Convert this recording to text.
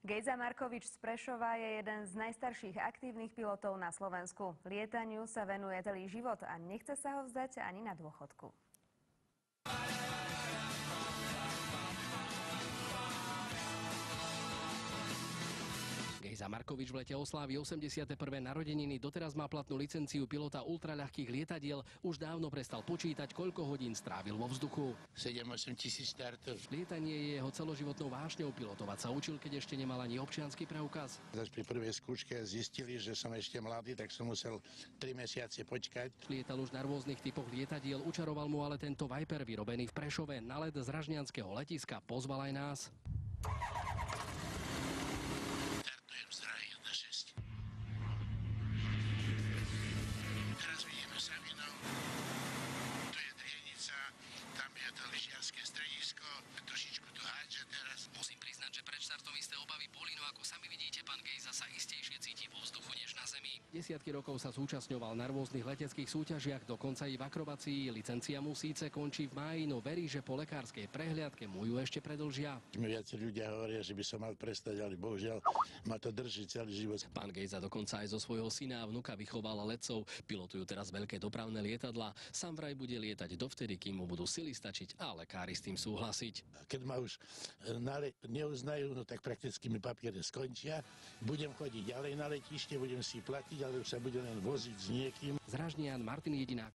Gejza Markovič z Prešova je jeden z najstarších aktívnych pilotov na Slovensku. Lietaniu sa venuje celý život a nechce sa ho vzdať ani na dôchodku. Gejza Markovič v lete oslávi 81. narodeniny, doteraz má platnú licenciu pilota ultraľahkých lietadiel, už dávno prestal počítať, koľko hodín strávil vo vzduchu. 7-8 tisíc startov. Lietanie je jeho celoživotnou vášňou, pilotovať sa učil, keď ešte nemal ani občiansky preukaz. Pri prvej skúške zistili, že som ešte mladý, tak som musel 3 mesiace počkať. Lietal už na rôznych typoch lietadiel, učaroval mu ale tento Viper vyrobený v Prešove. Na let z ražňanského letiska pozval aj nás. Teraz vidíme Savinov, tu je Drienica, tam je to lyžiarske stredisko, trošičku to hádže teraz. Musím priznať, že pred štartom isté obavy boli, no ako sami vidíte, pán Gejza sa istejšie cíti vo vzduchu než na zemi. Desiatky rokov sa zúčastňoval na rôznych leteckých súťažiach, dokonca i v akrobácii. Licencia mu síce končí v máji, no verí, že po lekárskej prehliadke mu ju ešte predĺžia. Viacerí ľudia hovoria, že by som mal prestať, ale bohužiaľ ma to drží celý život. Pán Gejza dokonca aj zo svojho syna a vnuka vychoval letcov. Pilotujú teraz veľké dopravné lietadlá. Sám vraj bude lietať dovtedy, kým mu budú sily stačiť a lekári s tým súhlasiť. Keď ma už neuznajú, no tak prakticky mi papiere skončia. Budem chodiť ďalej na letište, budem si platiť, ale už sa budem len voziť s niekým. Z Ražnian Martin Jedinák.